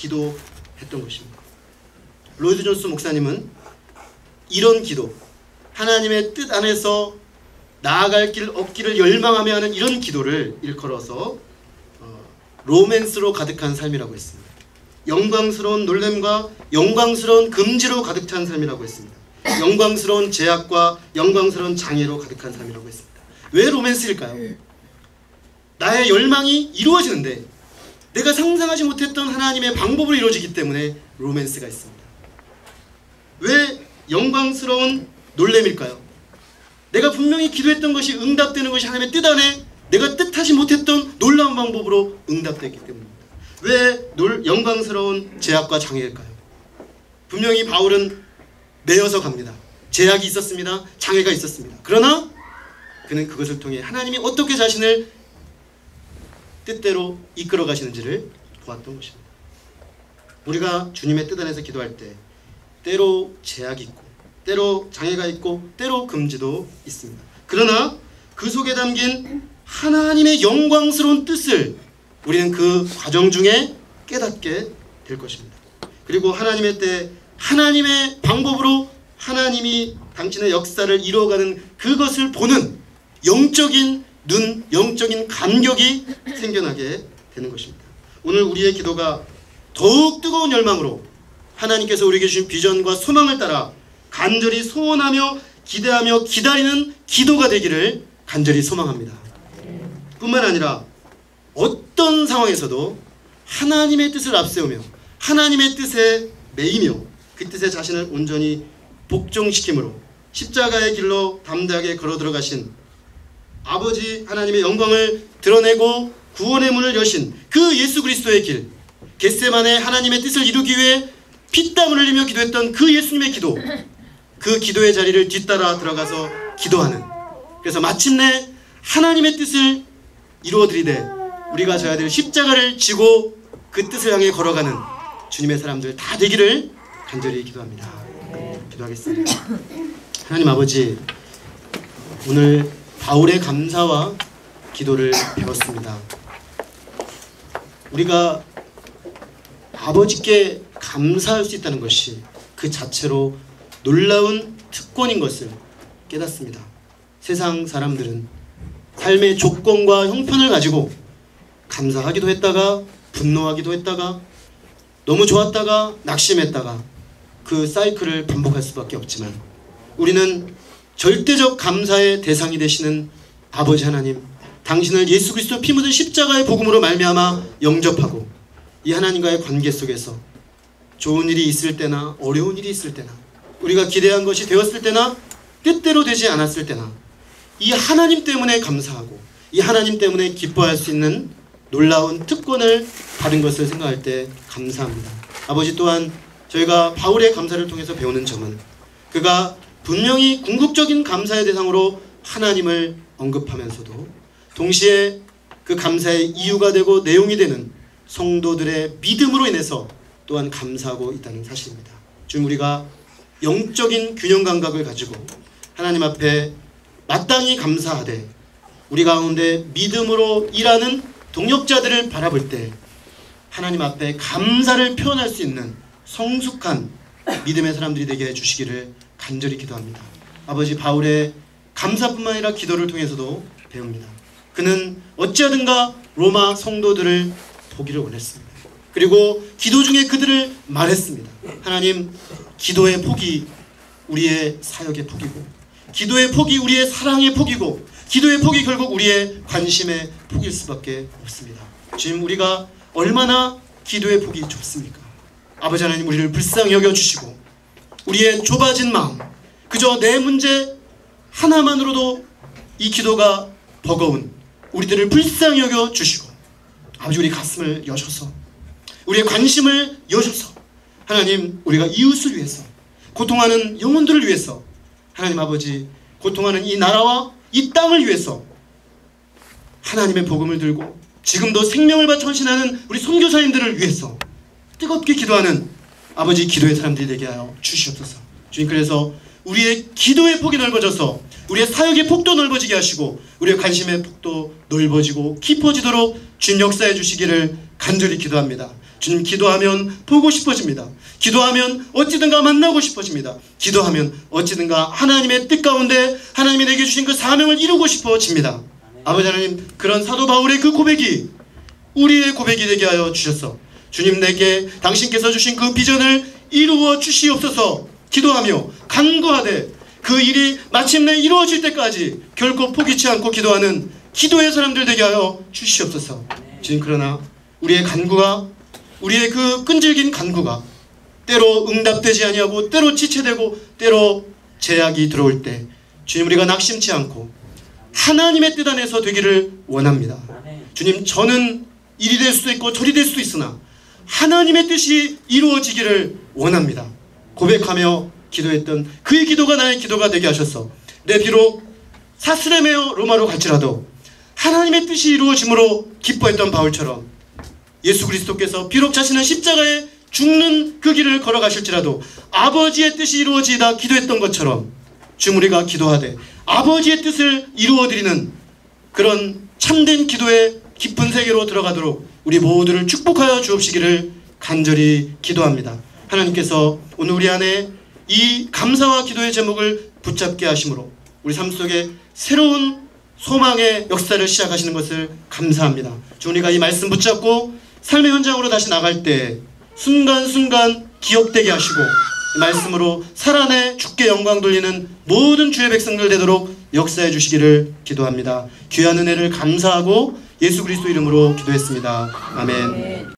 기도했던 것입니다. 로이드 존스 목사님은 이런 기도, 하나님의 뜻 안에서 나아갈 길 얻기를 열망하며 하는 이런 기도를 일컬어서 로맨스로 가득한 삶이라고 했습니다. 영광스러운 놀램과 영광스러운 금지로 가득 찬 삶이라고 했습니다. 영광스러운 제약과 영광스러운 장애로 가득한 삶이라고 했습니다. 왜 로맨스일까요? 나의 열망이 이루어지는데 내가 상상하지 못했던 하나님의 방법으로 이루어지기 때문에 로맨스가 있습니다. 왜 영광스러운 놀램일까요? 내가 분명히 기도했던 것이 응답되는 것이 하나님의 뜻 안에 내가 뜻하지 못했던 놀라운 방법으로 응답되기 때문입니다. 왜 영광스러운 제약과 장애일까요? 분명히 바울은 매여서 갑니다. 제약이 있었습니다. 장애가 있었습니다. 그러나 그는 그것을 통해 하나님이 어떻게 자신을 뜻대로 이끌어 가시는지를 보았던 것입니다. 우리가 주님의 뜻 안에서 기도할 때 때로 제약이 있고 때로 장애가 있고 때로 금지도 있습니다. 그러나 그 속에 담긴 하나님의 영광스러운 뜻을 우리는 그 과정 중에 깨닫게 될 것입니다. 그리고 하나님의 때 하나님의 방법으로 하나님이 당신의 역사를 이루어가는 그것을 보는 영적인 눈, 영적인 감격이 생겨나게 되는 것입니다. 오늘 우리의 기도가 더욱 뜨거운 열망으로 하나님께서 우리에게 주신 비전과 소망을 따라 간절히 소원하며 기대하며 기다리는 기도가 되기를 간절히 소망합니다. 뿐만 아니라 어떤 상황에서도 하나님의 뜻을 앞세우며 하나님의 뜻에 매이며 그 뜻에 자신을 온전히 복종시킴으로 십자가의 길로 담대하게 걸어 들어가신 아버지 하나님의 영광을 드러내고 구원의 문을 여신 그 예수 그리스도의 길, 겟세마네 하나님의 뜻을 이루기 위해 피땀을 흘리며 기도했던 그 예수님의 기도, 그 기도의 자리를 뒤따라 들어가서 기도하는, 그래서 마침내 하나님의 뜻을 이루어드리되 우리가 져야 될 십자가를 지고 그 뜻을 향해 걸어가는 주님의 사람들 다 되기를 간절히 기도합니다. 기도하겠습니다. 하나님 아버지, 오늘 바울의 감사와 기도를 배웠습니다. 우리가 아버지께 감사할 수 있다는 것이 그 자체로 놀라운 특권인 것을 깨닫습니다. 세상 사람들은 삶의 조건과 형편을 가지고 감사하기도 했다가 분노하기도 했다가 너무 좋았다가 낙심했다가 그 사이클을 반복할 수밖에 없지만 우리는 절대적 감사의 대상이 되시는 아버지 하나님, 당신을 예수 그리스도 피 묻은 십자가의 복음으로 말미암아 영접하고 이 하나님과의 관계 속에서 좋은 일이 있을 때나 어려운 일이 있을 때나 우리가 기대한 것이 되었을 때나 뜻대로 되지 않았을 때나 이 하나님 때문에 감사하고 이 하나님 때문에 기뻐할 수 있는 놀라운 특권을 받은 것을 생각할 때 감사합니다. 아버지, 또한 저희가 바울의 감사를 통해서 배우는 점은 그가 분명히 궁극적인 감사의 대상으로 하나님을 언급하면서도 동시에 그 감사의 이유가 되고 내용이 되는 성도들의 믿음으로 인해서 또한 감사하고 있다는 사실입니다. 지금 우리가 영적인 균형 감각을 가지고 하나님 앞에 마땅히 감사하되 우리 가운데 믿음으로 일하는 동역자들을 바라볼 때 하나님 앞에 감사를 표현할 수 있는 성숙한 믿음의 사람들이 되게 해주시기를 간절히 기도합니다. 아버지, 바울의 감사뿐만 아니라 기도를 통해서도 배웁니다. 그는 어찌하든가 로마 성도들을 보기를 원했습니다. 그리고 기도 중에 그들을 말했습니다. 하나님, 기도의 폭이 우리의 사역의 폭이고 기도의 폭이 우리의 사랑의 폭이고 기도의 폭이 결국 우리의 관심의 폭일 수밖에 없습니다. 지금 우리가 얼마나 기도의 폭이 좁습니까? 아버지 하나님, 우리를 불쌍히 여겨주시고 우리의 좁아진 마음, 그저 내 문제 하나만으로도 이 기도가 버거운 우리들을 불쌍히 여겨주시고 아버지, 우리 가슴을 여셔서 우리의 관심을 여셔서 하나님, 우리가 이웃을 위해서 고통하는 영혼들을 위해서 하나님 아버지, 고통하는 이 나라와 이 땅을 위해서 하나님의 복음을 들고 지금도 생명을 바쳐 헌신하는 우리 선교사님들을 위해서 뜨겁게 기도하는 아버지 기도의 사람들이 되게 하여 주시옵소서. 주님, 그래서 우리의 기도의 폭이 넓어져서 우리의 사역의 폭도 넓어지게 하시고 우리의 관심의 폭도 넓어지고 깊어지도록 주님 역사해 주시기를 간절히 기도합니다. 주님, 기도하면 보고 싶어집니다. 기도하면 어찌든가 만나고 싶어집니다. 기도하면 어찌든가 하나님의 뜻 가운데 하나님이 내게 주신 그 사명을 이루고 싶어집니다. 아버지 하나님, 그런 사도 바울의 그 고백이 우리의 고백이 되게 하여 주셨어. 주님, 내게 당신께서 주신 그 비전을 이루어 주시옵소서 기도하며 간구하되 그 일이 마침내 이루어질 때까지 결코 포기치 않고 기도하는 기도의 사람들 되게 하여 주시옵소서. 주님, 그러나 우리의 간구가, 우리의 그 끈질긴 간구가 때로 응답되지 아니하고 때로 지체되고 때로 제약이 들어올 때 주님, 우리가 낙심치 않고 하나님의 뜻 안에서 되기를 원합니다. 주님, 저는 이리 될 수도 있고 저리 될 수도 있으나 하나님의 뜻이 이루어지기를 원합니다. 고백하며 기도했던 그의 기도가 나의 기도가 되게 하셔서 내 비록 사스레메어 로마로 갈지라도 하나님의 뜻이 이루어짐으로 기뻐했던 바울처럼 예수 그리스도께서 비록 자신은 십자가에 죽는 그 길을 걸어가실지라도 아버지의 뜻이 이루어지다 기도했던 것처럼 지금 우리가 기도하되 아버지의 뜻을 이루어드리는 그런 참된 기도의 깊은 세계로 들어가도록 우리 모두를 축복하여 주옵시기를 간절히 기도합니다. 하나님께서 오늘 우리 안에 이 감사와 기도의 제목을 붙잡게 하심으로 우리 삶 속에 새로운 소망의 역사를 시작하시는 것을 감사합니다. 주, 우리가 이 말씀 붙잡고 삶의 현장으로 다시 나갈 때 순간순간 기억되게 하시고 이 말씀으로 살아내 주께 영광 돌리는 모든 주의 백성들 되도록 역사해 주시기를 기도합니다. 귀한 은혜를 감사하고 예수 그리스도 이름으로 기도했습니다. 아멘.